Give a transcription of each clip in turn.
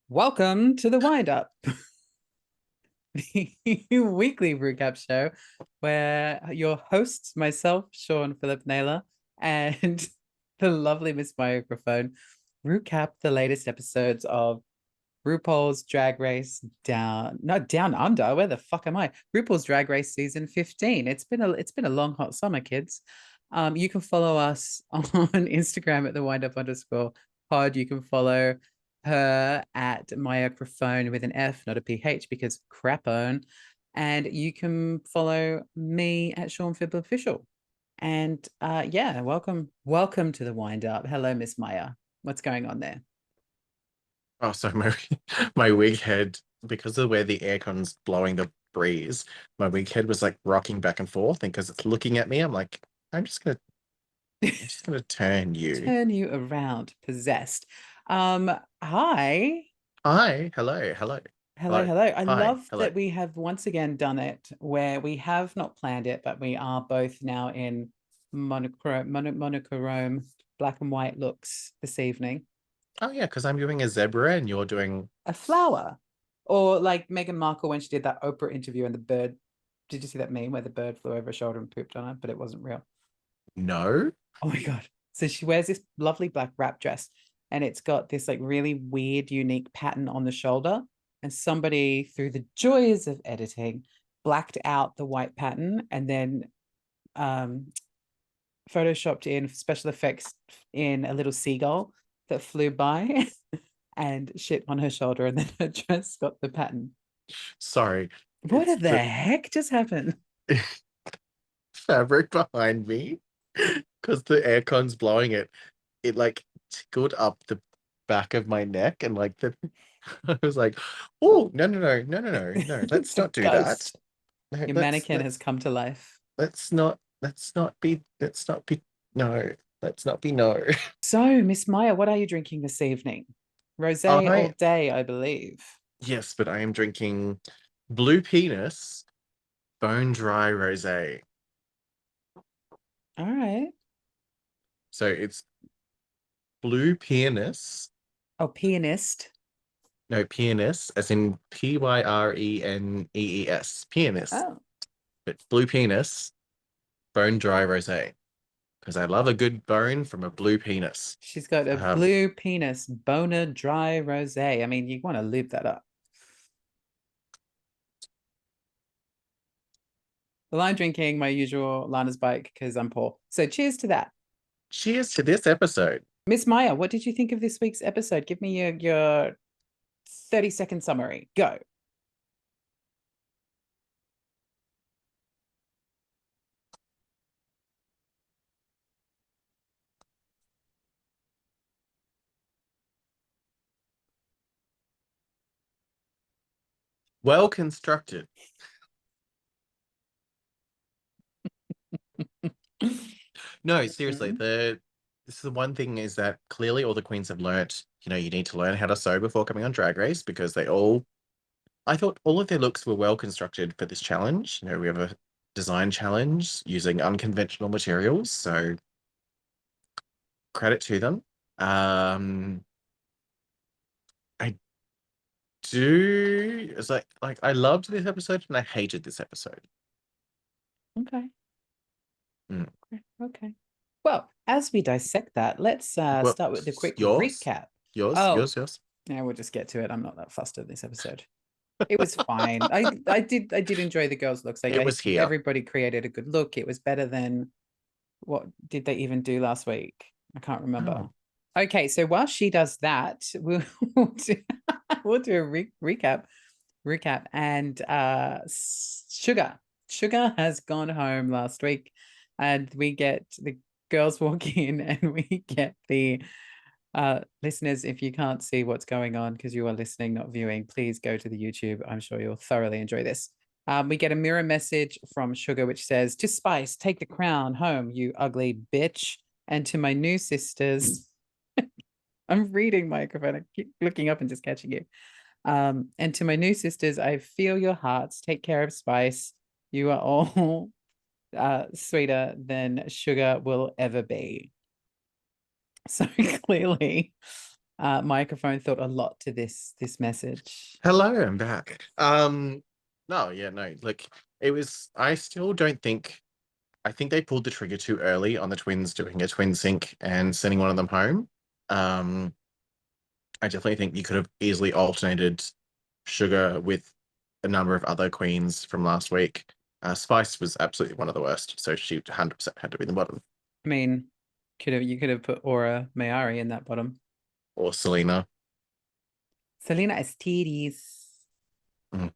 Welcome to the Wind Up, the weekly recap show where your hosts, myself, Sean Philip Naylor, and the lovely Miss Microphone, recap the latest episodes of RuPaul's Drag Race Down Under. Where the fuck am I? RuPaul's Drag Race season 15. It's been a long hot summer, kids. You can follow us on Instagram at the windup_pod. You can follow her at microphone with an F, not a PH, because crapone. And you can follow me at Sean Fibble Official. And yeah, welcome to the Wind Up. Hello, Miss Maya. What's going on there? Oh, so my wig head, because of where the aircon's blowing the breeze, my wig head was like rocking back and forth, and because it's looking at me, I'm like, I'm just gonna turn you. Turn you around, possessed. Hi. Hi, hello, hello, Hello, hello, hello. I hi, love hello. that we have once again done it where we have not planned it, but we are both now in monochrome black and white looks this evening. Oh yeah, because I'm doing a zebra and you're doing A flower. Or like Meghan Markle when she did that Oprah interview and the bird. Did you see that meme where the bird flew over her shoulder and pooped on her, but it wasn't real? no. Oh my God. So she wears this lovely black wrap dress and it's got this like really weird, unique pattern on the shoulder. And somebody, through the joys of editing, blacked out the white pattern and then um, photoshopped in special effects in a little seagull that flew by and shit on her shoulder. And then her dress got the pattern. Sorry, What it's the the heck just happened? fabric behind me because the aircon's blowing it. It like tickled up the back of my neck and like the I was like, oh no, let's It's a not do that. ghost. No, Your let's mannequin has come to life. no, let's not be no. So, Miss Maya, what are you drinking this evening? Rosé all I day, I believe. Yes, but I am drinking Blue Penis Bone Dry Rosé. All right. So it's Blue Penis, Oh, pianist. no Penis, as in Pyrnenees, Penis, Oh, but Blue Penis Bone Dry Rosé. Because I love a good bone from a blue penis. she's got a Um, blue penis, Bona dry rosé. I mean, you want to loop that up. Well, I'm drinking my usual Lana's bike because I'm poor. So, cheers to that. Cheers to this episode. Miss Maya, what did you think of this week's episode? Give me your 30-second summary. Go. Well constructed. No, seriously, Mhm. this is the one thing is that clearly all the queens have learnt, you need to learn how to sew before coming on Drag Race because I thought all of their looks were well constructed for this challenge. We have a design challenge using unconventional materials, so credit to them. Um, I it's like I loved this episode and I hated this episode. Okay. Mm. Okay. Well, as we dissect that, let's Well, start with the quick yours, recap. yours, Oh, yours, yours. yeah, we'll just get to it. I'm not that fussed at this episode. It was fine. I did enjoy the girls' looks. Like It was here. everybody created a good look. It was better than what did they even do last week? I can't remember. Oh. Okay, so while she does that, we'll do, we'll do a recap and Sugar has gone home last week and we get the girls walk in and we get the Listeners, if you can't see what's going on because you are listening, not viewing, please go to the YouTube. I'm sure you'll thoroughly enjoy this. We get a mirror message from Sugar, which says, "To Spice, take the crown home, you ugly bitch." And to my new sisters, I'm reading microphone. I keep looking up and just catching you. And to my new sisters, I feel your hearts. Take care of Spice. You are all sweeter than Sugar will ever be. So clearly, microphone thought a lot to this message. Hello, I'm back. No, yeah, no, like it was. I still don't think. I think they pulled the trigger too early on the twins doing a twin sync and sending one of them home. Um, I definitely think you could have easily alternated Sugar with a number of other queens from last week. Spice was absolutely one of the worst, so she 100% had to be the bottom. I mean, you could have put Aura Mayari in that bottom. Or Selena. Selena Estides. Mm.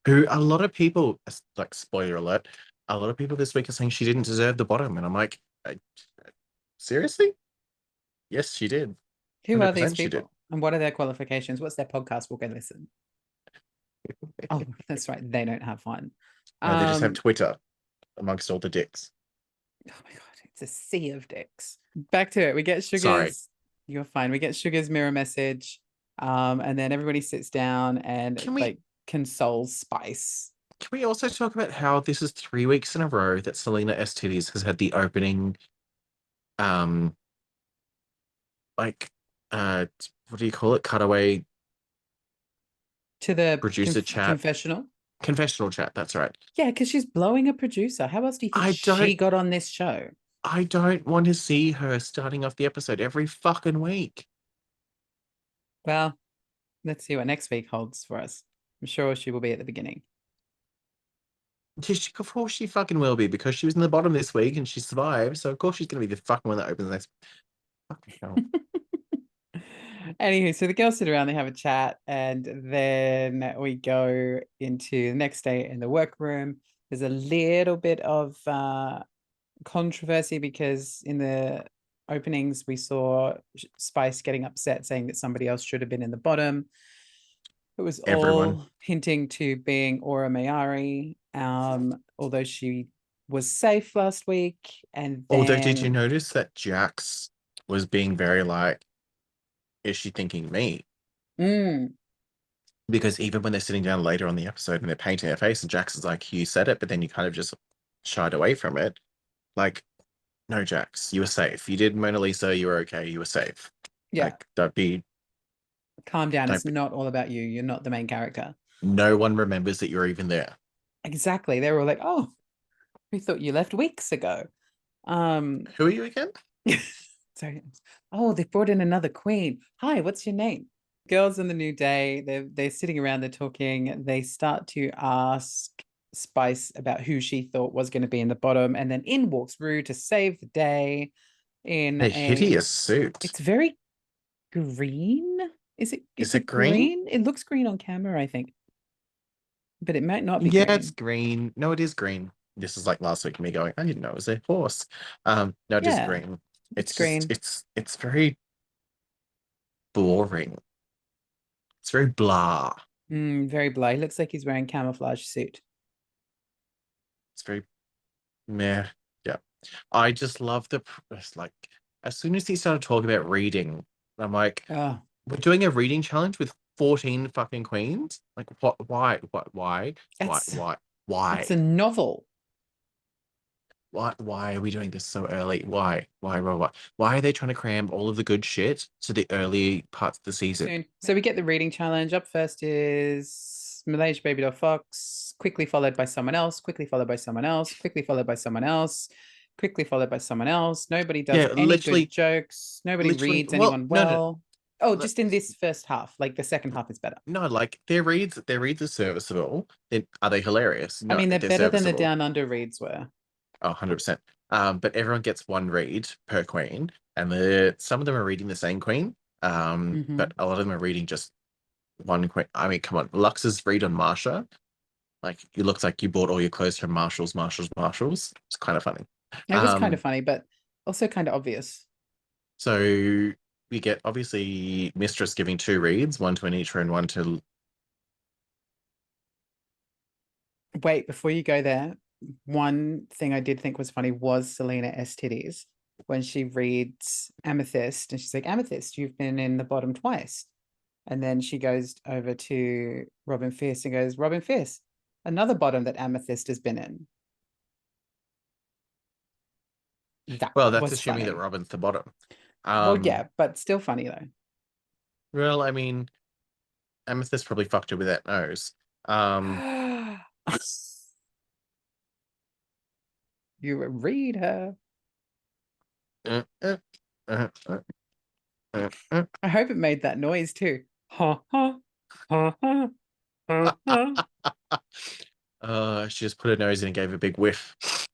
Who a lot of people, like spoiler alert, a lot of people this week are saying she didn't deserve the bottom, and I'm like, seriously? Yes, she did. Who are these 100% she did. people? And what are their qualifications? What's their podcast? We'll go listen. Oh, that's right. They don't have one. No, they just have Twitter amongst all the dicks. Oh my God, it's a sea of dicks. Back to it. We get Sugar's. Sorry. You're fine. We get Sugar's mirror message. And then everybody sits down and like consoles Spice. Can we also talk about how this is 3 weeks in a row that Selena STDs has had the opening, like, what do you call it? Cutaway to the producer chat. Confessional chat, that's right. Yeah, because she's blowing a producer. How else do you think she got on this show? I don't want to see her starting off the episode every fucking week. Well, let's see what next week holds for us. I'm sure she will be at the beginning. Of course she fucking will be, because she was in the bottom this week and she survived. So of course she's going to be the fucking one that opens the next fucking show. Anywho, so the girls sit around, they have a chat, and then we go into the next day in the workroom. There's a little bit of controversy because in the openings we saw Spice getting upset, saying that somebody else should have been in the bottom. It was all hinting to being Aura Mayari, although she was safe last week. And then... Although, did you notice that Jax was being very like, is she thinking me? Because even when they're sitting down later on the episode and they're painting her face, and Jax is like, you said it, but then you kind of just shied away from it. Like, no, Jax, you were safe. You did Mona Lisa, you were okay, you were safe. Yeah. Like, don't be... Calm down. It's not all about you. You're not the main character. No one remembers that you're even there. Exactly. They were like, oh, we thought you left weeks ago. Who are you again? Sorry. Oh, they brought in another queen. Hi, what's your name? Girls in the New Day, they're sitting around, they're talking. They start to ask Spice about who she thought was going to be in the bottom, and then in walks Rue to save the day in a hideous suit. It's very green. Is it green? It looks green on camera, I think. But it might not be green. It's green. No, it is green. This is like last week, me going, I didn't know it was a horse. No, it is green. It's green. It's very boring. It's very blah. Very blah. He looks like he's wearing camouflage suit. It's very meh. Yeah. I just love like, as soon as he started talking about reading, I'm like, oh, we're doing a reading challenge with 14 fucking queens? Like, what? Why? Why? It's a novel. Why are we doing this so early? Why are they trying to cram all of the good shit to the early parts of the season? So we get the reading challenge. Up first is Malaysia Baby Doll Fox, quickly followed by someone else, quickly followed by someone else, quickly followed by someone else, quickly followed by someone else. Nobody does any good jokes. Nobody reads anyone well. Oh, just in this first half. Like the second half is better. No, like their reads are serviceable. Are they hilarious? No, I mean, they're better than the Down Under reads were. Oh, 100%. But everyone gets one read per queen, and some of them are reading the same queen, but a lot of them are reading just one queen. I mean, come on, Lux's read on Marsha, like, it looks like you bought all your clothes from Marshalls. It's kind of funny. It was kind of funny, but also kind of obvious. So we get obviously Mistress giving 2 reads, one to Anitra and one to. Wait, before you go there, one thing I did think was funny was Selena Estidis when she reads Amethyst and she's like, Amethyst, you've been in the bottom twice. And then she goes over to Robin Fierce and goes, Robin Fierce, another bottom that Amethyst has been in. That Well, that's was assuming that funny. Robin's the bottom. Well, yeah, but still funny though. Well, I mean, Amethyst probably fucked her with that nose. Um, You read her. uh, uh, uh, uh, uh. I hope it made that noise too. Ha ha ha ha ha ha. She just put her nose in and gave a big whiff. She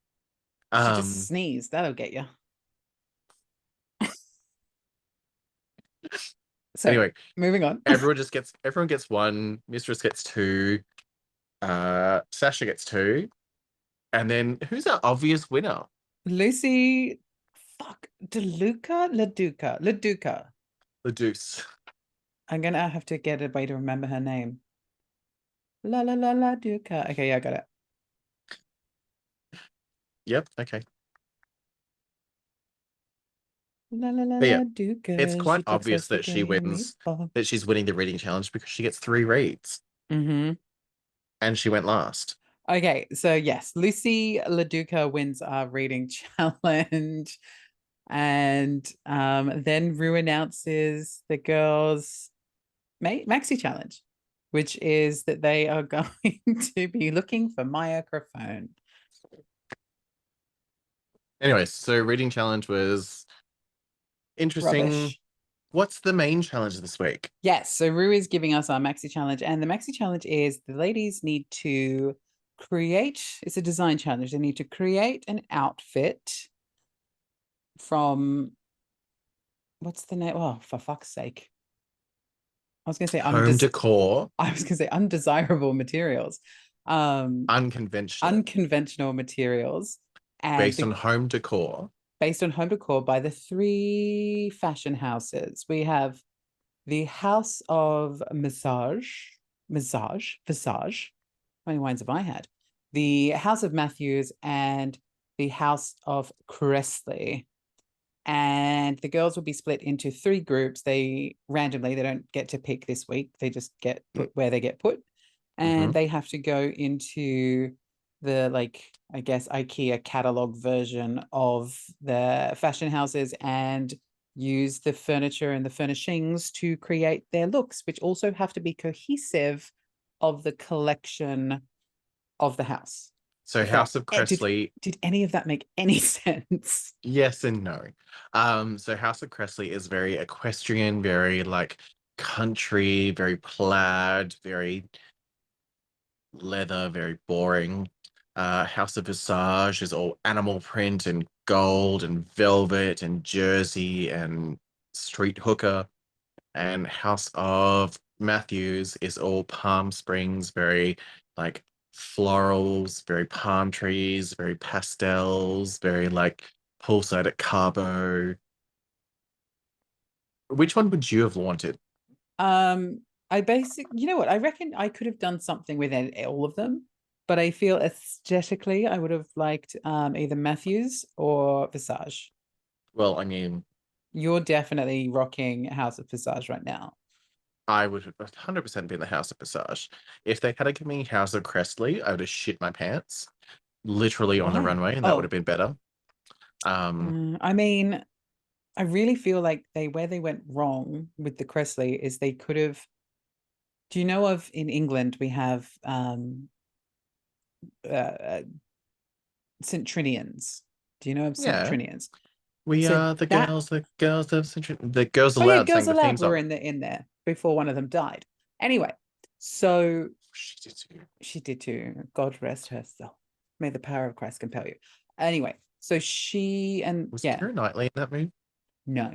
just sneezed. That'll get you. So Anyway, moving on. everyone gets 1, Mistress gets 2, Sasha gets 2, and then who's our obvious winner? Lucy, fuck, DeLuca, Laduca, Laduca. The Deuce. I'm gonna have to get a way to remember her name. La la la la Duca. Okay, yeah, I got it. Yep, okay. La la la But yeah, la it's Duca. quite She talks like obvious that she spaghetti wins, meatball. that she's winning the reading challenge because she gets 3 reads Mm-hmm. and she went last. Okay, so yes, Lucy LaDuca wins our reading challenge. And then Rue announces the girls' maxi challenge, which is that they are going to be looking for microphone. Anyways, so reading challenge was interesting. Rubbish. What's the main challenge this week? Yes, so Rue is giving us our maxi challenge, and the maxi challenge is the ladies need to create, it's a design challenge. They need to create an outfit from, what's the name? Oh, for fuck's sake. I was gonna say Home decor, I was gonna say undesirable materials. unconventional, Unconventional materials, and based on home decor. based on home decor by the 3 fashion houses. We have the House of Visage. How many wines have I had? The House of Matthews and the House of KRESSLEY. And the girls will be split into 3 groups. They randomly, they don't get to pick this week. They just get put where they get put. And they have to go into the, like, I guess, IKEA catalog version of the fashion houses and use the furniture and the furnishings to create their looks, which also have to be cohesive of the collection of the house. So Okay. House of KRESSLEY. Did any of that make any sense? Yes and no. So House of KRESSLEY is very equestrian, very like country, very plaid, very leather, very boring. House of Visage is all animal print and gold and velvet and jersey and street hooker. And House of Matthews is all Palm Springs, very like florals, very palm trees, very pastels, very like poolside at Cabo. Which one would you have wanted? You know what? I reckon I could have done something with all of them, but I feel aesthetically I would have liked either Matthews or Visage. Well, I mean, You're definitely rocking House of Visage right now. I would have 100% been the House of Visage. If they had given me House of Cressley, I would have shit my pants literally on the Why? runway, and that would have Oh, been better. I mean, I really feel like where they went wrong with the Kressley is they could have. Do you know of in England we have uh, St. Trinians? Do you know of St. Yeah, Trinians? we So are that the girls of the girls oh yeah, aloud Girls sang the theme Aloud were song. in there before one of them died. Anyway, so She did too. she did too. God rest her soul. May the power of Christ compel you. Anyway, so she and Was yeah, Keira Knightley in that movie? no.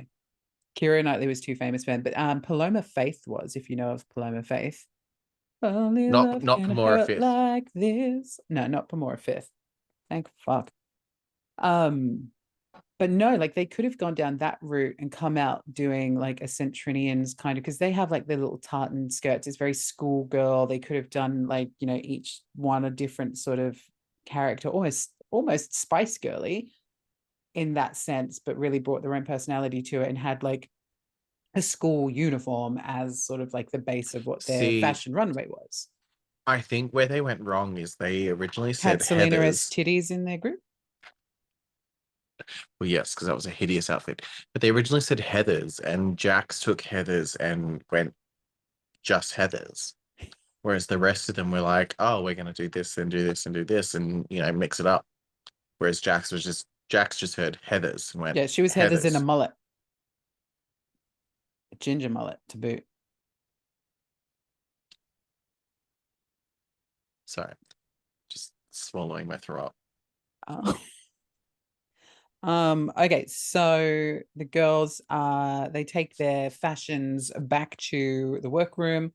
Keira Knightley was too famous for him, but Paloma Faith was, if you know of Paloma Faith. Only love Not can Pomora hurt Fifth. like this. No, not Pomora Fifth. Thank fuck. Um, But no, like they could have gone down that route and come out doing like a Centrinians kind of, because they have like their little tartan skirts. It's very schoolgirl. They could have done like, you know, each one a different sort of character, almost Spice Girly in that sense, but really brought their own personality to it and had like a school uniform as sort of like the base of what their See, fashion runway was. I think where they went wrong is they originally Had said Selena as Heathers. titties in their group. Well, yes, because that was a hideous outfit. But they originally said Heathers, and Jax took Heathers and went just Heathers. Whereas the rest of them were like, oh, we're going to do this and do this and do this and, mix it up. Whereas Jax just heard Heathers and went, Yeah, she was Heather's in a Heathers. mullet, a ginger mullet to boot. Sorry, just swallowing my throat. Oh. Okay, so the girls they take their fashions back to the workroom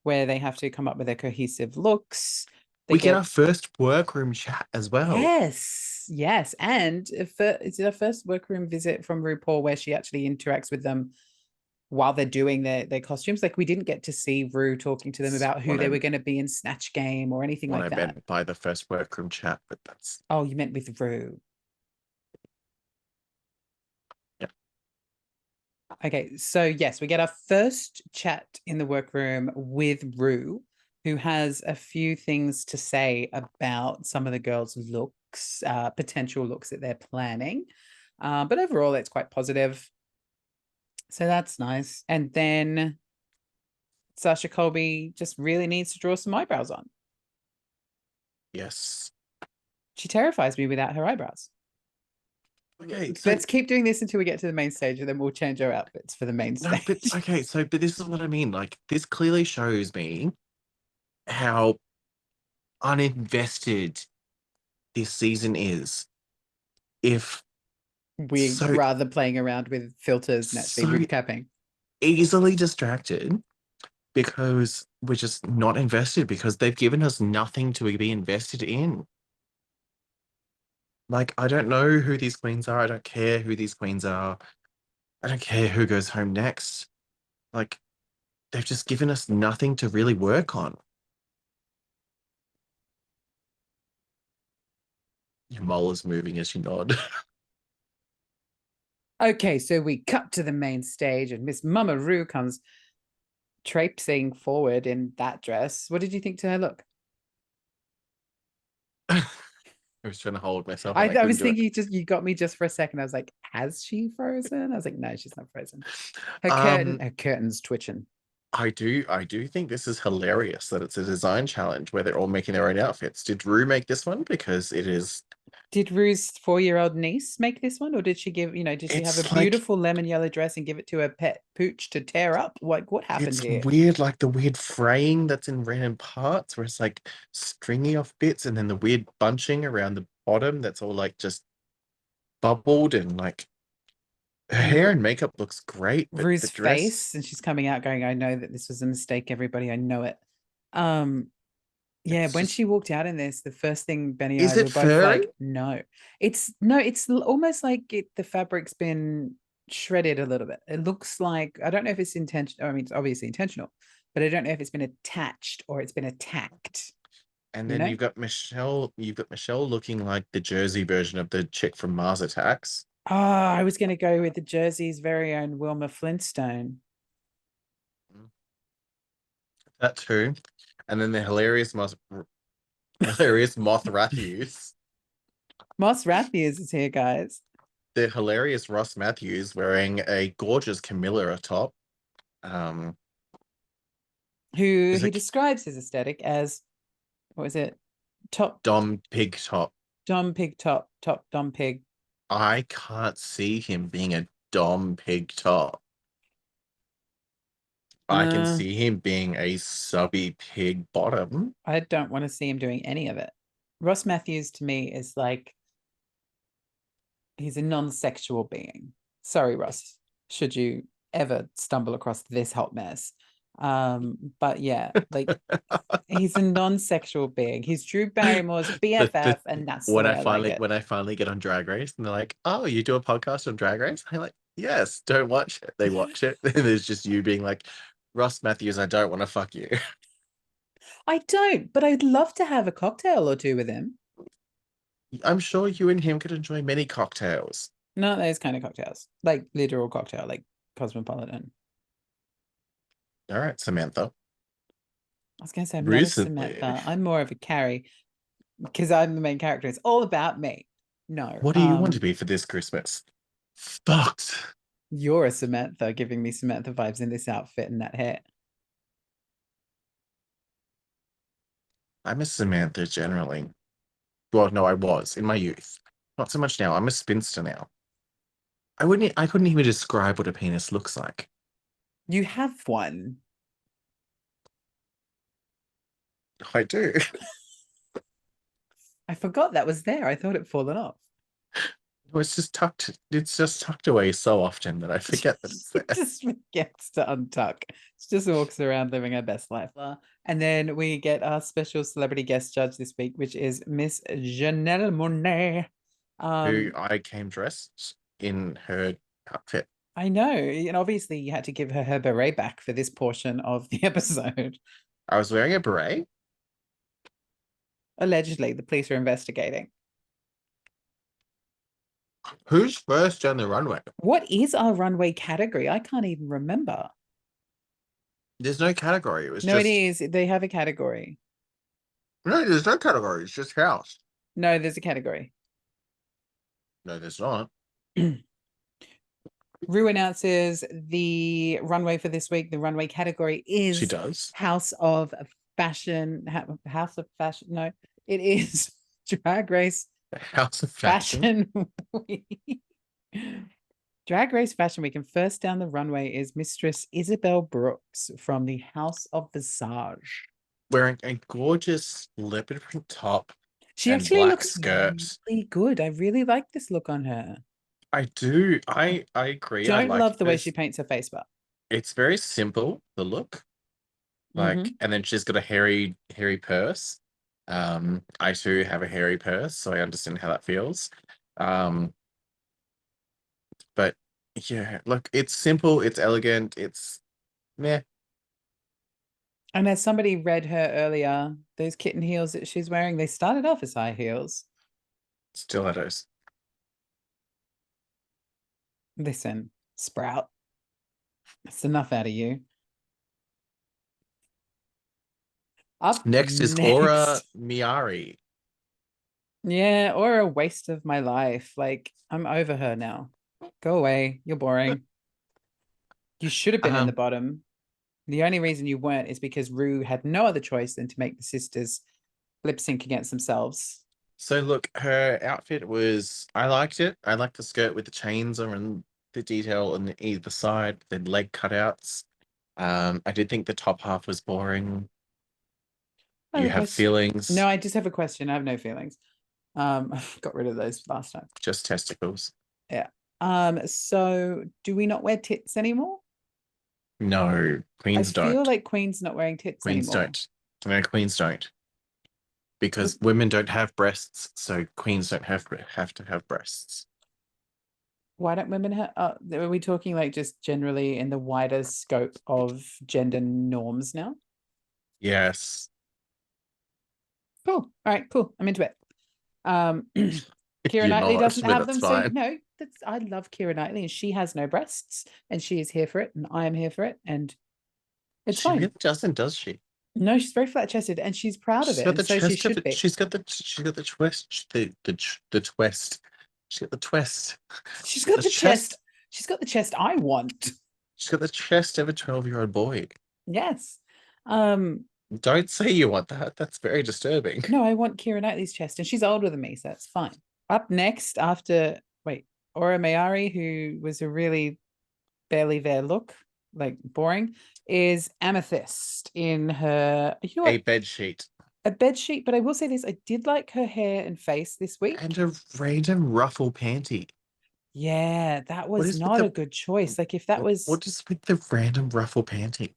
where they have to come up with their cohesive looks. They We get get our first workroom chat as well. yes, and is it a first workroom visit from RuPaul where she actually interacts with them while they're doing their costumes? Like we didn't get to see Rue talking to them That's about who they were going to be in Snatch Game or anything what like I that. meant by the first workroom chat, but that's Oh, you meant with Rue. yeah. Okay, so yes, we get our first chat in the workroom with Rue, who has a few things to say about some of the girls' looks, potential looks that they're planning. But overall, it's quite positive. So that's nice. And then Sasha Colby just really needs to draw some eyebrows on. Yes. She terrifies me without her eyebrows. Okay, so Let's keep doing this until we get to the main stage, and then we'll change our outfits for the main no, but stage. okay, but this is what I mean. Like, this clearly shows me how uninvested this season is. If We so rather playing around with filters and actually so recapping. easily distracted because we're just not invested because they've given us nothing to be invested in. Like, I don't know who these queens are. I don't care who these queens are. I don't care who goes home next. Like, they've just given us nothing to really work on. Your mole is moving as you nod. Okay, so we cut to the main stage, and Miss Mama Roo comes traipsing forward in that dress. What did you think to her look? I was trying to hold myself and I I couldn't was do it. thinking you got me just for a second. I was like, has she frozen? I was like, no, she's not frozen. Um, Her curtain's twitching. I do think this is hilarious that it's a design challenge where they're all making their own outfits. Did Rue make this one? Because Did Rue's 4-year-old niece make this one, or did she did she have a it's like beautiful lemon yellow dress and give it to her pet Pooch to tear up? Like, what happened it's here? weird, like the weird fraying that's in random parts where it's like stringy off bits, and then the weird bunching around the bottom that's all like just bubbled and like her hair and makeup looks great, but the Rue's dress face, and she's coming out going, I know that this was a mistake, everybody. I know it. Um, yeah, it's when just she walked out in this, the first thing Benny and I is it were both furry? like, no. It's no, it's almost like the fabric's been shredded a little bit. It looks like, I don't know if it's intentional. I mean, it's obviously intentional, but I don't know if it's been attached or it's been attacked, And you then know? you've got Michelle looking like the Jersey version of the chick from Mars Attacks. Oh, I was going to go with the Jersey's very own Wilma Flintstone. That too. And then the hilarious Moth Matthews. Moss Matthews is here, guys, The hilarious Ross Matthews wearing a gorgeous Camilla atop. Um, who is he a describes his aesthetic as, what was it? Top Dom pig top. Dom Pig top Dom Pig. I can't see him being a Dom pig top. I can Uh, see him being a subby pig bottom. I don't want to see him doing any of it. Ross Matthews to me is like he's a non-sexual being. Sorry, Ross, should you ever stumble across this hot mess. But yeah, like he's a non-sexual being. He's Drew Barrymore's The BFF, and that's the way I like it. when I finally get on Drag Race and they're like, "Oh, you do a podcast on Drag Race?" I'm like, "Yes." Don't watch it. They watch it. And there's just you being like, "Ross Matthews, I don't want to fuck you." I don't, but I'd love to have a cocktail or two with him. I'm sure you and him could enjoy many cocktails. Not those kind of cocktails, like literal cocktail, like Cosmopolitan. All right, Samantha. I was gonna say I'm not a Recently, Samantha. I'm more of a Carrie because I'm the main character. It's all about me. No, what do you want to be for this Christmas? Fucked. you're a Samantha, giving me Samantha vibes in this outfit and that hair. I'm a Samantha generally. Well, no, I was in my youth. Not so much now. I'm a spinster now. I couldn't even describe what a penis looks like. You have one. I do. I forgot that was there. I thought it fallen off. It's just tucked away so often that I forget that it's It there. just forgets to untuck. She just walks around living her best life. And then we get our special celebrity guest judge this week, which is Miss Janelle Monáe. Who Um, I came dressed in her outfit. I know, and obviously you had to give her her beret back for this portion of the episode. I was wearing a beret. Allegedly, the police are investigating. Who's first down the runway? What is our runway category? I can't even remember. There's no category. It was No, it just is. They have a category. no. There's no category. It's just house. No, there's a category. No, there's not. Rue announces the runway for this week. The runway category She is does. House of Fashion. House of Fashion. No, it is Drag Race House of Fashion. Fashion Week. Drag Race Fashion Week. And first down the runway is Mistress Isabel Brooks from the House of Visage. Wearing a gorgeous leopard print top She and actually black looks skirt. really good. I really like this look on her. I do. I agree. I Don't like love the way she this. paints her face, but It's very simple, the look. Like, Mhm. and then she's got a hairy purse. I too have a hairy purse, so I understand how that feels. Um, but yeah, look, it's simple, it's elegant, it's meh. And as somebody read her earlier, those kitten heels that she's wearing, they started off as high heels. Stilettos. Listen, Sprout, that's enough out of you. Up Next is Aura next. Miari. Yeah, or a waste of my life. Like, I'm over her now. Go away. You're boring. You should have been in the Um, bottom. The only reason you weren't is because Rue had no other choice than to make the sisters lip sync against themselves. so look, her outfit was I liked it. I liked the skirt with the chains on the detail on either side, the leg cutouts. I did think the top half was boring. I have You a have question. No, feelings, I just have a question. I have no feelings. I got rid of those last time. just testicles. Yeah. So do we not wear tits anymore? No, I queens feel don't. like Queen's not wearing tits Queens anymore. don't. No, queens don't. But Because women don't have breasts, so queens don't have to have breasts. why don't women have are we talking like just generally in the wider scope of gender norms now? Yes. Cool. All right, cool. I'm into it. Um Keira You're Knightley not, doesn't but have that's them. So fine. no, that's I love Keira Knightley and she has no breasts and she is here for it and I am here for it and it's She fine. really doesn't, does she? No, she's very flat chested and she's proud of She's it, got and the so she chest of should it. be. She's got the twist, the twist. She's got the twist. She's She's got got the the chest. chest. She's got the chest I want. She's got the chest of a 12-year-old boy. Yes. Um, Don't say you want that. That's very disturbing. no, I want Keira Knightley's chest, and she's older than me, so that's fine. Up next, after wait, Aura Mayari, who was a really barely there look, like boring, is Amethyst in her, you know A what, bed sheet a bed sheet. But I will say this: I did like her hair and face this and week. a random ruffle panty. Yeah, that What was is with not a the good choice. Like if that was what is with the random ruffle panty?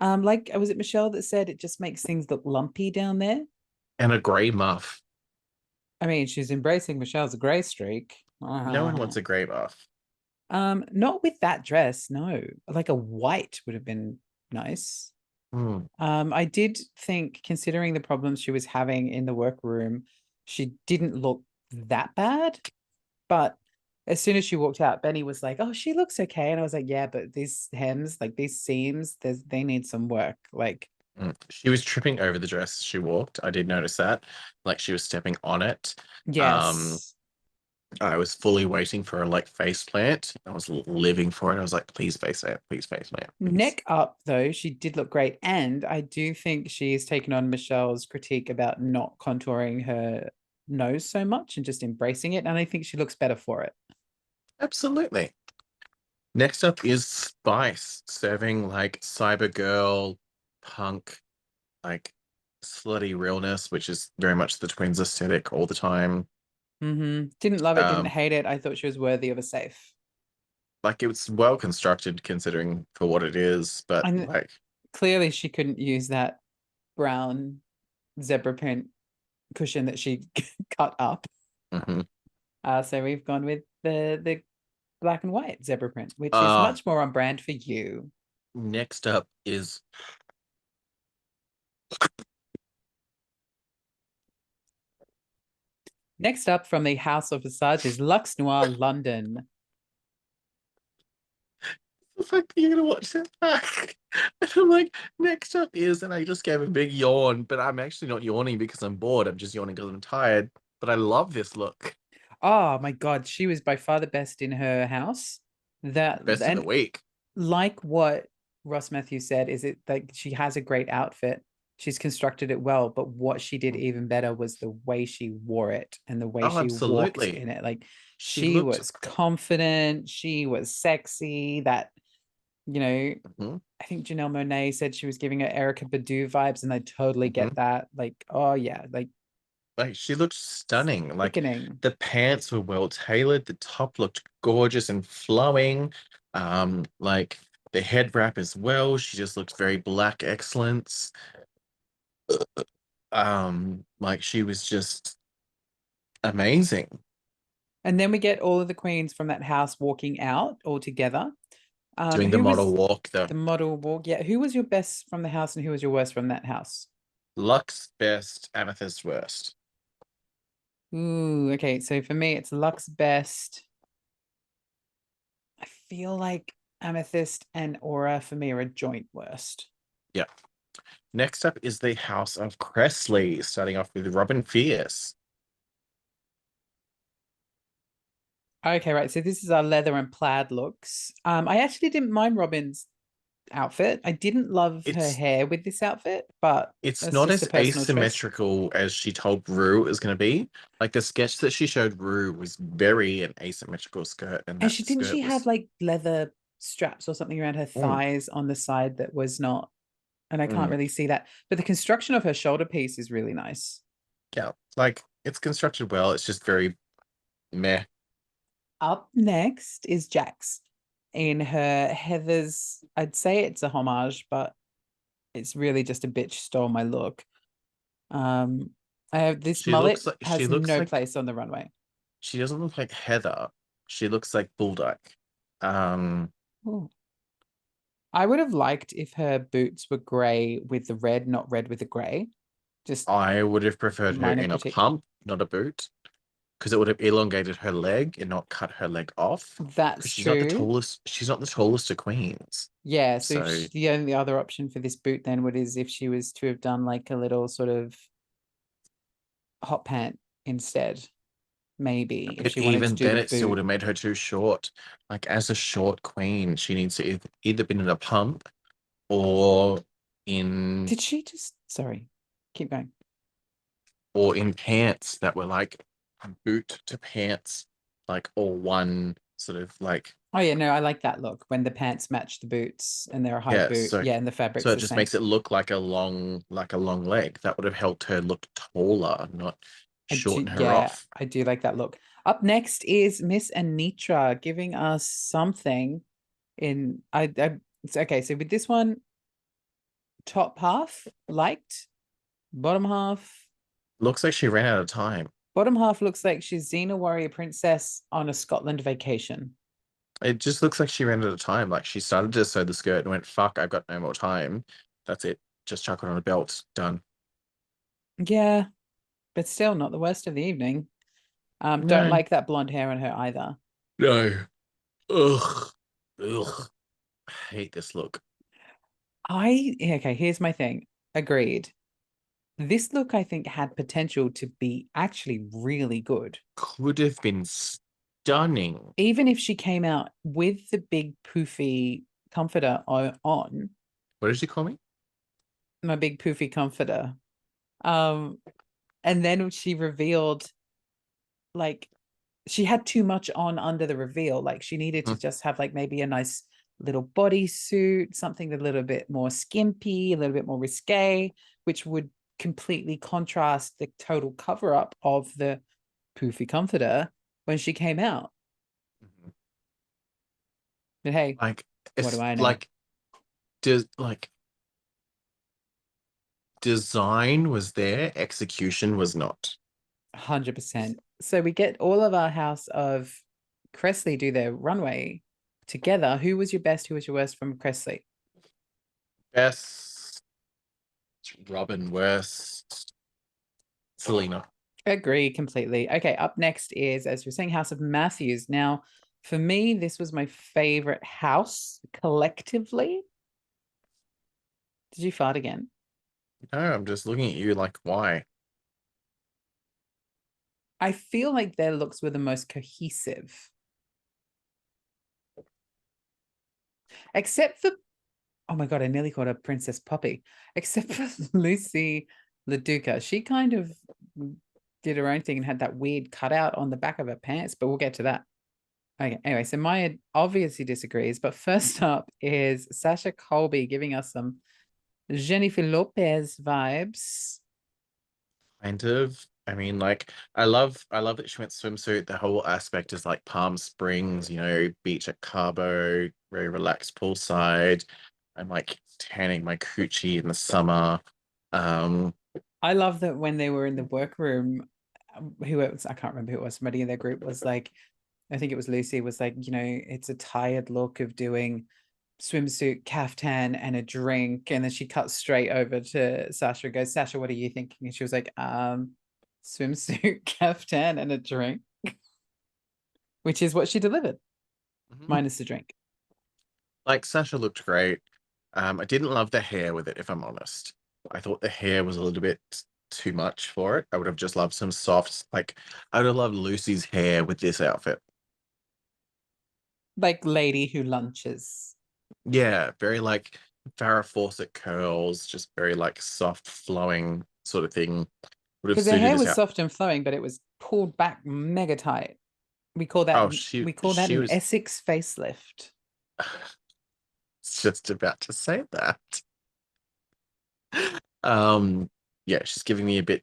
Like was it Michelle that said it just makes things look lumpy down there? And a grey muff. I mean, she's embracing Michelle's gray streak. No one wants a grey muff. Not with that dress, no. Like a white would have been nice. Hmm. I did think, considering the problems she was having in the workroom, she didn't look that bad. But as soon as she walked out, Benny was like, "Oh, she looks okay," and I was like, "Yeah, but these hems, like these seams, they need some work." Like, She was tripping over the dress as she walked. I did notice that. Like she was stepping on it. Um, yes. I was fully waiting for a like face plant. I was living for it. I was like, please face it, please face plant, please. Neck up, though, she did look great. And I do think she's taken on Michelle's critique about not contouring her nose so much and just embracing it. And I think she looks better for it. Absolutely. Next up is Spice serving like cyber girl, punk, like slutty realness, which is very much the twins' aesthetic all the time. Didn't love it, didn't Um, hate it. I thought she was worthy of a safe. like it was well constructed considering for what it is, but And like, clearly she couldn't use that brown zebra print cushion that she cut up. mhm. So we've gone with the black and white zebra print, which is uh, much more on brand for you. next up is Next up from the House of Visage is Lux Noir London. the fact that you're gonna watch that back. And I'm like, next up is, and I just gave a big yawn, but I'm actually not yawning because I'm bored. I'm just yawning because I'm tired. But I love this look. Oh my God, she was by far the best in her house. That Best of the and week. like what Ross Matthews said, is it like she has a great outfit. She's constructed it well, but what she did even better was the way she wore it and the way Oh, she walked absolutely. in it. Like She she looked. was confident, she was sexy. That, you know, Mhm, I think Janelle Monáe said she was giving her Erica Badu vibes, and I totally mhm. get that. Like, oh yeah, like Like she looked stunning. Like sickening. the pants were well tailored. The top looked gorgeous and flowing. Like the head wrap as well. She just looked very black excellence. Like she was just amazing. And then we get all of the queens from that house walking out all together. Doing the Who model was walk, the the model walk? Yeah, who was your best from the house and who was your worst from that house? Lux best, Amethyst worst. Ooh, okay. So for me, it's Lux best. I feel like Amethyst and Aura for me are a joint worst. Yeah. Next up is the House of Kressley, starting off with Robin Fierce. Okay, right. So this is our leather and plaid looks. I actually didn't mind Robin's outfit. I didn't love her It's hair with this outfit, but it's that's not just a as personal choice. asymmetrical as she told Rue it was going to be. Like the sketch that she showed Rue was very an asymmetrical skirt, and And that she didn't skirt she have was like leather straps or something around her mm, thighs on the side that was not, and I can't mm, really see that. But the construction of her shoulder piece is really nice. yeah. Like it's constructed well. It's just very meh. Up next is Jax in her Heather's. I'd say it's a homage, but it's really just a bitch stole my look. Um, I have this mullet She has looks no like place on the runway. she doesn't look like Heather. She looks like Bulldog. Um, Ooh. I would have liked if her boots were grey with the red, not red with the grey. Just I would have preferred her minor in a critique. pump, not a boot, because it would have elongated her leg and not cut her leg off. Because That's she's not the true. tallest. She's not the tallest of queens. Yeah, so if So she, the only other option for this boot then would is if she was to have done like a little sort of hot pant instead, maybe if but she wanted to even do then, the it still would boot. have made her too short. Like as a short queen, she needs to either been in a pump or in Did she just, sorry, keep going. pants that were like boot to pants, like all one sort of like Oh yeah, no, I like that look when the pants match the boots and they're a high yeah. boot. Yeah, and the So fabric's it the just same. makes it look like a long leg. That would have helped her look taller, not I do, shorten her yeah, off. I do like that look. Up next is Miss Anitra giving us something in I it's okay. So with this one, top half liked, bottom half. Looks like she ran out of time. Bottom half looks like she's Xena Warrior Princess on a Scotland vacation. It just looks like she ran out of time. Like she started to sew the skirt and went, fuck, I've got no more time. That's it. Just chuck it on a belt. Done. Yeah, but still not the worst of the evening. Don't No. like that blonde hair on her either. No. Ugh. Ugh. I hate this look. Okay, here's my thing. Agreed. This look, I think, had potential to be actually really good. Could have been stunning. Even if she came out with the big poofy comforter on, What did you call me? my big poofy comforter. Um, and then she revealed like she had too much on under the reveal. Like she needed to Mm. just have like maybe a nice little bodysuit, something a little bit more skimpy, a little bit more risque, which would completely contrast the total cover up of the poofy comforter when she came out. Mhm. But hey, Like what do it's I know? like like design was there, execution was not. 100%. So we get all of our house of KRESSLEY do their runway together. Who was your best? Who was your worst from KRESSLEY? Best Robin, worst Selena. Agree completely. Okay, up next is, as you're saying, House of Matthews. Now, for me, this was my favorite house collectively. Did you fart again? No, I'm just looking at you like, why? I feel like their looks were the most cohesive, except for, oh my God, I nearly called her Princess Poppy, except for Lucy LaDuca. She kind of did her own thing and had that weird cutout on the back of her pants, but we'll get to that. Okay, anyway, so Maya obviously disagrees, but first up is Sasha Colby giving us some Jennifer Lopez vibes. Kind of. I mean, like, I love that she went swimsuit. The whole aspect is like Palm Springs, beach at Cabo, very relaxed poolside. I'm like tanning my coochie in the summer. Um, I love that when they were in the workroom, who it was, I can't remember who it was, somebody in their group was like, I think it was Lucy, was like, it's a tired look of doing swimsuit, caftan, and a drink. And then she cuts straight over to Sasha and goes, Sasha, what are you thinking? And she was like, swimsuit, caftan, and a drink, which is what she delivered, mhm. minus the drink. Like Sasha looked great. I didn't love the hair with it, if I'm honest. I thought the hair was a little bit too much for it. I would have just loved some soft, like I would have loved Lucy's hair with this outfit. Like lady who lunches. Yeah, very like Farrah Fawcett curls, just very like soft flowing sort of thing. Would have Because her suited hair this was out. soft and flowing, but it was pulled back mega tight. We call that Oh, she we call that she an was Essex facelift. just about to say that. Um, yeah, she's giving me a bit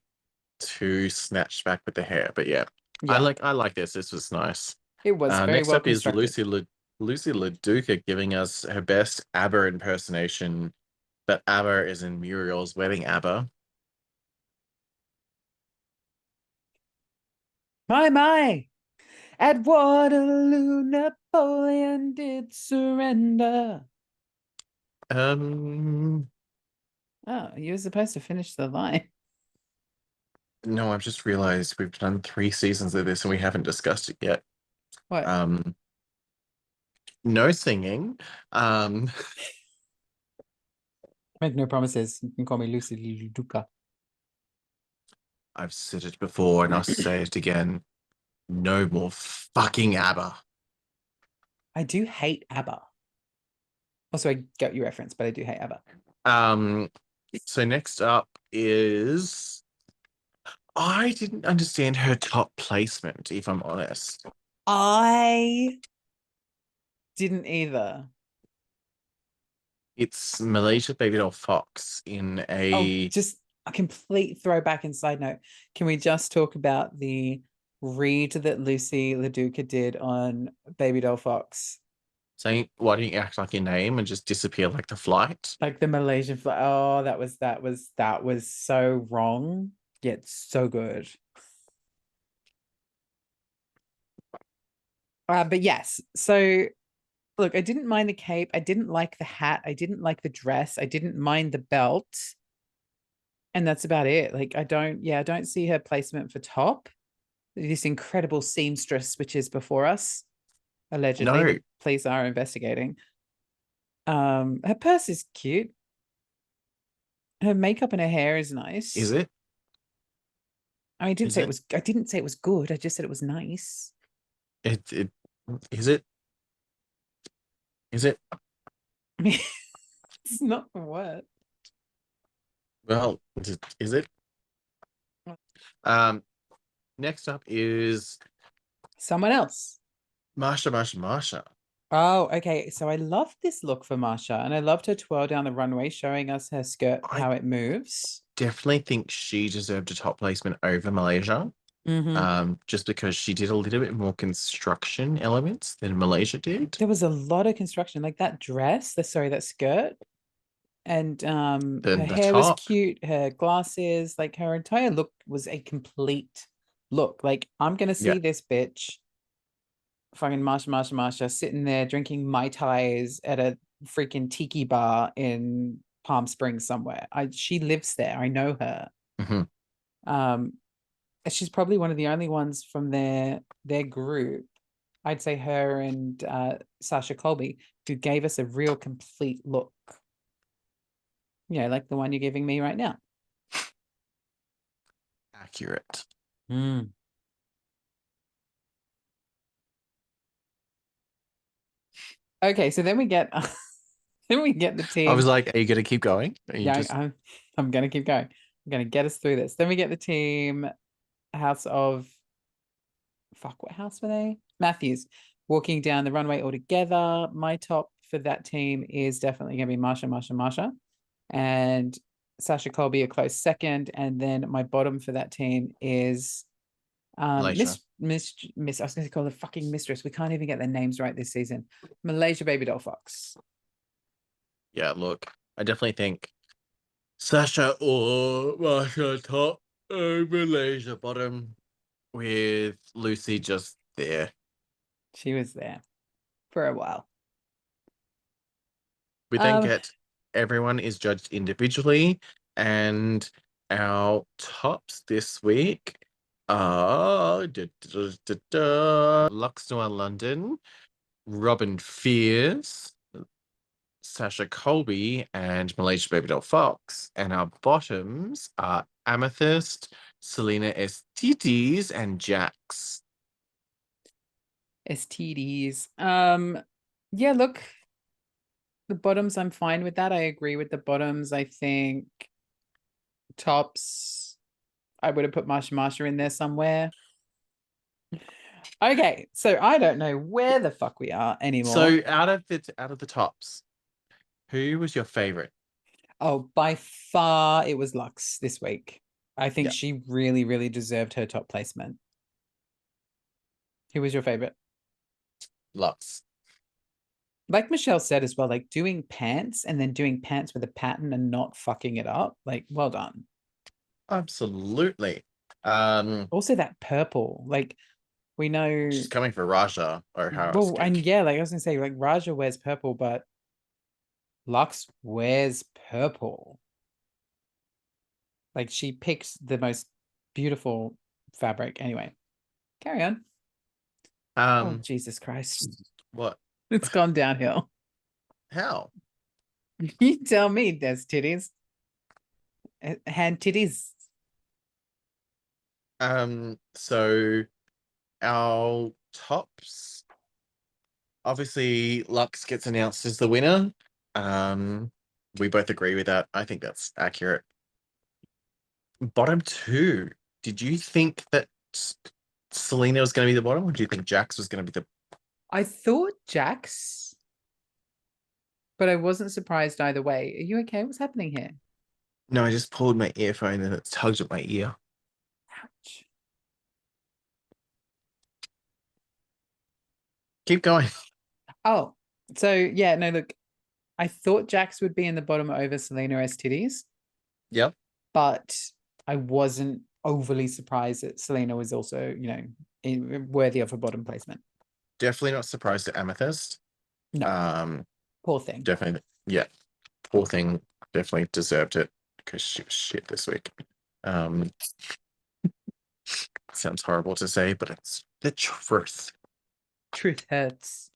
too snatched back with the hair, but yeah, Yeah, I like this. This was nice. it was very Next well up is constructed. Lucy LaDuca giving us her best ABBA impersonation, but ABBA is in Muriel's wedding ABBA. My, at Waterloo, Napoleon did surrender. Um, Oh, you were supposed to finish the line. no, I've just realized we've done 3 seasons of this and we haven't discussed it yet. What? Um, no singing. Um, Make no promises. You can call me Lucy Duca. I've said it before and I'll say it again. No more fucking ABBA. I do hate ABBA. Also, I get your reference, but I do hate ABBA. Um, so next up is I didn't understand her top placement, if I'm honest. I didn't either. It's Malaysia Baby Doll Fox in Oh, a just a complete throwback and side note. Can we just talk about the read that Lucy LaDuca did on Baby Doll Fox? saying, "Why don't you act like your name and just disappear like the flight?" Like the Malaysian flag. Oh, that was so wrong, yet so good. But yes, so look, I didn't mind the cape. I didn't like the hat. I didn't like the dress. I didn't mind the belt. And that's about it. Like, I don't see her placement for top. This incredible seamstress, which is before us, allegedly. No, The police are investigating. Her purse is cute. Her makeup and her hair is is nice. it? I didn't Is say it it? was, I didn't say it was good. I just said it was nice. It is it? Is it? I mean, it's not the word. Well, is it? Um, next up is Someone else. Marsha. Oh, okay. So I love this look for Marsha, and I loved her twirl down the runway, showing us her skirt, I how it moves. definitely think she deserved a top placement over Malaysia. Hmm. Just because she did a little bit more construction elements than Malaysia did. There was a lot of construction, like that dress, that skirt, and her The hair was top, cute, her glasses, like her entire look was a complete look. Like I'm gonna yeah. see this bitch, fucking Marsha, sitting there drinking Mai Tais at a freaking tiki bar in Palm Springs somewhere. She lives there. I know her. Mhm. Um, she's probably one of the only ones from their group. I'd say her and Sasha Colby, who gave us a real complete look. Like the one you're giving me right now. Accurate. Mm. Okay, so then we get then we get the I was team. like, are you going to keep going? Are you Yeah, just I'm gonna keep going. I'm gonna get us through this. Then we get the team House of fuck, what house were they? Matthews walking down the runway all together. My top for that team is definitely gonna be Marsha. And Sasha Colby a close second. And then my bottom for that team is Malaysia? Miss I was gonna call her fucking mistress. We can't even get their names right this season. Malaysia Baby Doll Fox. Yeah, look, I definitely think Sasha or Marsha top, Malaysia bottom, with Lucy just there. She was there for a while. We then Um, get everyone is judged individually, and our tops this week are Lux Noir London, Robin Fears, Sasha Colby, and Malaysia Baby Doll Fox. And our bottoms are Amethyst, Selena Estites, and Jax. STDs. Yeah, look, the bottoms, I'm fine with that. I agree with the bottoms. I think tops, I would have put Marsha in there somewhere. Okay, so I don't know where the fuck we are anymore. So out of the tops, who was your favorite? Oh, by far it was Lux this week. I think Yeah, she really, really deserved her top placement. Who was your favorite? Lux. Like Michelle said as well, like doing pants and then doing pants with a pattern and not fucking it up. Like, well done. Absolutely. Um, Also, that purple, like we know, she's coming for Raja O'Hara's well, and gig. yeah, like I was gonna say, like Raja wears purple, but Lux wears purple. Like she picks the most beautiful fabric. Anyway, carry on. Oh, Um, Jesus Christ. what? It's gone downhill. How? You tell me there's titties. Hand titties. So our tops, obviously Lux gets announced as the winner. Um, we both agree with that. I think that's accurate. Bottom two. Did you think that Selena was going to be the bottom, or do you think Jax was going to be the? I thought Jax, but I wasn't surprised either way. Are you okay? What's happening here? No, I just pulled my earphone and it's tugged at my ear. Ouch. Keep going. Oh. So yeah, no, look, I thought Jax would be in the bottom over Selena STDs, Yep. but I wasn't overly surprised that Selena was also, worthy of a bottom placement. Definitely not surprised at Amethyst. No, Um, poor thing. definitely, yeah. Poor thing definitely deserved it because she was shit this week. Um, sounds horrible to say, but it's the truth. Truth hurts.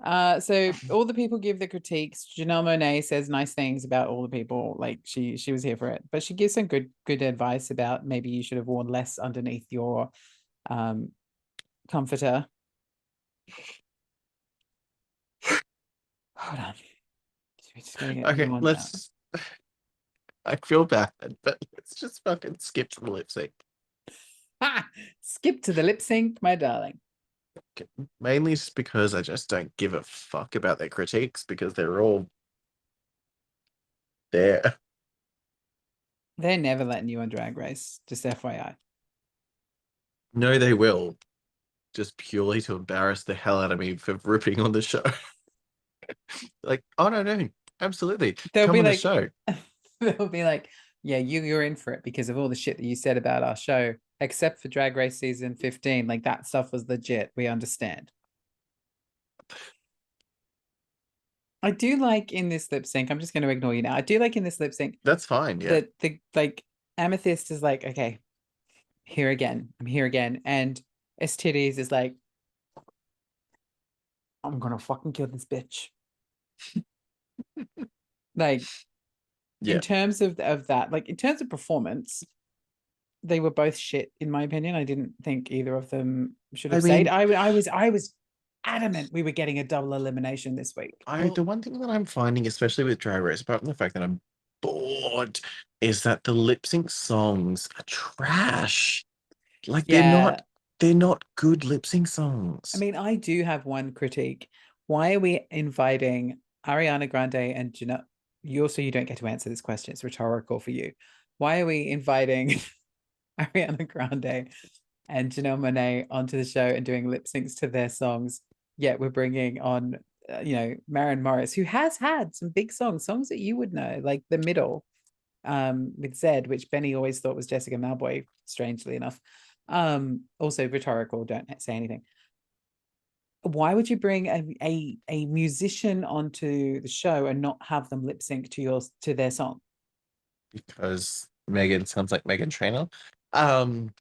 So all the people give the critiques. Janelle Monáe says nice things about all the people. Like she was here for it, but she gives some good advice about maybe you should have worn less underneath your um comforter. Hold on, we just gotta get Okay, yawns out. let's. I feel bad, but let's just fucking skip to the lip sync. Skip to the lip sync, my darling. Mainly just because I just don't give a fuck about their critiques because they're all there. They're never letting you on Drag Race. Just FYI. No, they will. Just purely to embarrass the hell out of me for ripping on the show. Like, oh no, absolutely. They'll Come be on the like, show. they'll be like, yeah, you're in for it because of all the shit that you said about our show, except for Drag Race season 15. Like that stuff was legit. We understand. I do like in this lip sync. I'm just going to ignore you now. I do like in this lip sync That's fine, yeah. that the like Amethyst is like, okay, here again. I'm here again, and STDs is like, I'm gonna fucking kill this bitch. Like in Yeah. terms of that, like in terms of performance, they were both shit in my opinion. I didn't think either of them should I have stayed. mean, I was adamant we were getting a double elimination this week. the one thing that I'm finding, especially with Drag Race, apart from the fact that I'm bored, is that the lip sync songs are trash. Like Yeah, they're not good lip sync I songs. mean, I do have one critique. Why are we inviting Ariana Grande and Janelle? You don't get to answer this question. It's rhetorical for you. Why are we inviting Ariana Grande and Janelle Monáe onto the show and doing lip syncs to their songs? Yet we're bringing on, Maren Morris, who has had some big songs that you would know, like The Middle, with Zed, which Benny always thought was Jessica Malboy, strangely enough. Also rhetorical. Don't say anything. Why would you bring a musician onto the show and not have them lip sync to their song? Because Megan sounds like Megan Trainor. Um,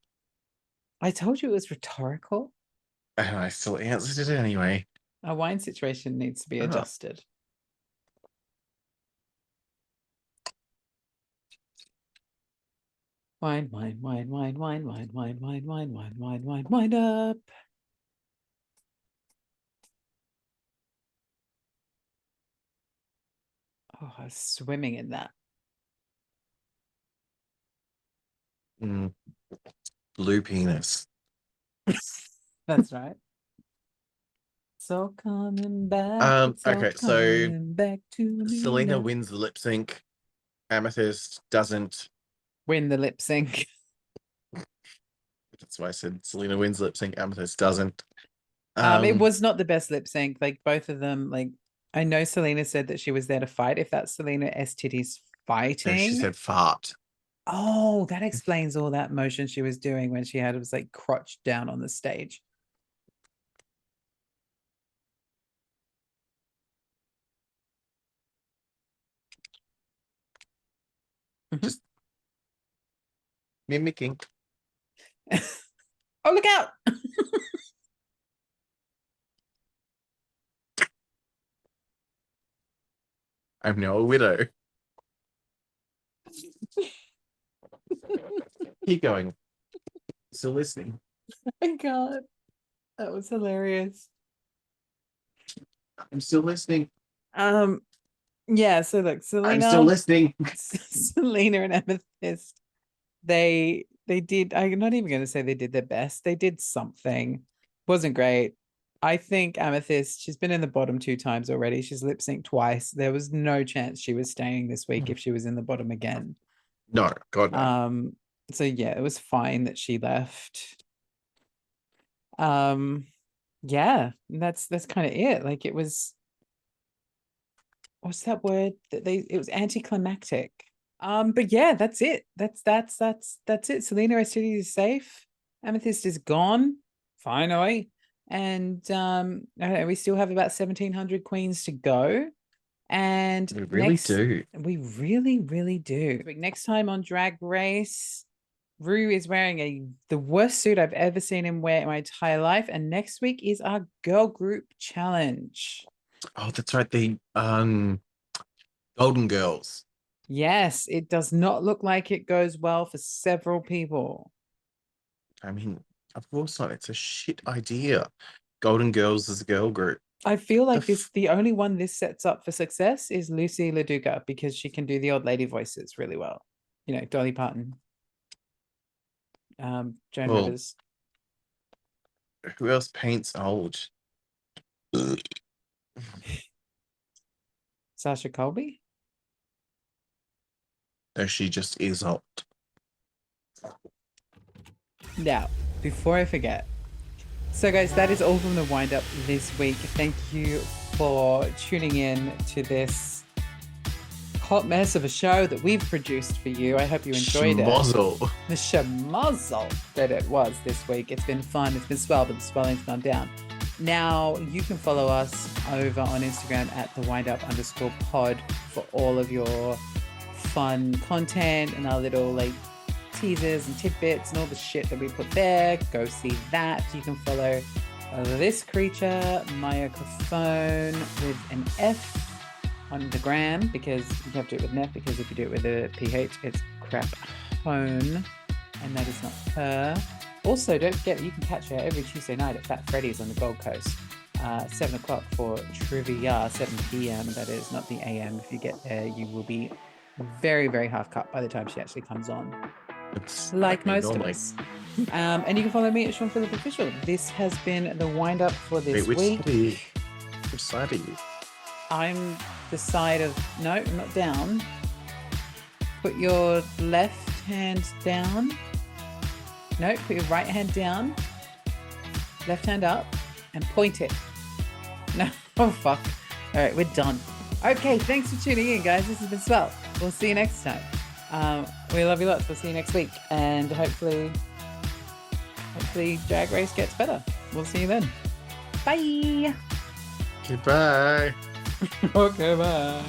I told you it was rhetorical. and I still answered it anyway. Our wine situation needs to be Ugh. adjusted. Wine, wine, wine, wine, wine, wine, wine, wine, wine, wine, wine, wine, wine up. Oh, I was swimming in that. Blue penis. That's right. It's all Okay, so coming back to me Selena now. wins the lip sync. Amethyst doesn't. Win the lip sync. That's why I said Selena wins lip sync. Amethyst doesn't. It Um, was not the best lip sync. Like both of them, like I know Selena said that she was there to fight. If that's Selena STD's no, she fighting, said fart. oh, that explains all that motion she was doing when she had it was like crotch down on the stage. Mhm. Just mimicking. Oh, look out! I'm now a widow. Keep going. Still listening. My God, that was hilarious. I'm still listening. Um, yeah. So look, I'm still listening. Selena and Amethyst, they did. I'm not even going to say they did their best. They did something. Wasn't great. I think Amethyst, she's been in the bottom two times already. She's lip synced twice. There was no chance she was staying this week if she was in the bottom again. No, God no. So yeah, it was fine that she left. Um, Yeah, that's kind of it. Like it was, what's that word that it was anticlimactic. But yeah, that's it. That's it. Selena Estudi is safe. Amethyst is gone, finally. And I don't know, we still have about 1,700 queens to go. And We really next, do. we really, really do. Next time on Drag Race, Rue is wearing the worst suit I've ever seen him wear in my entire life. And next week is our girl group challenge. Oh, that's right. The Golden Girls. Yes, it does not look like it goes well for several people. I mean, of course not. It's a shit idea. Golden Girls is a girl group. I feel The like the only one this sets up for success is Lucy LaDuca because she can do the old lady voices really well. You know, Dolly Parton, Joan well, Rivers. who else paints old? Sasha Colby. No, she just is old. Now, before I forget, so guys, that is all from the wind up this week. Thank you for tuning in to this hot mess of a show that we've produced for you. I hope you enjoyed it. The schmozzle that it was this week. It's been fun. It's been swell, but the swelling's gone down. Now you can follow us over on Instagram at @thewindup_pod for all of your fun content and our little like teasers and tidbits and all the shit that we put there. Go see that. You can follow this creature, Microphone with an F on the gram, because you have to do it with an F, because if you do it with a PH, it's crap phone, and that is not her. Also, don't forget, you can catch her every Tuesday night at Fat Freddy's on the Gold Coast, 7 o'clock for trivia, 7 p.m. That is, not the AM. If you get there, you will be very, very half cut by the time she actually comes on. It's like most of us. And you can follow me at Sean Phillip Official. This has been the wind up for this week. Which side are you? I'm the side of, no, I'm not down. Put your left hand down. No, put your right hand down. Left hand up and point it. No, oh fuck. All right, we're done. Okay, thanks for tuning in, guys. This has been swell. We'll see you next time. We love you lots. We'll see you next week. And hopefully Drag Race gets better. We'll see you then. Bye. Goodbye. Okay, bye.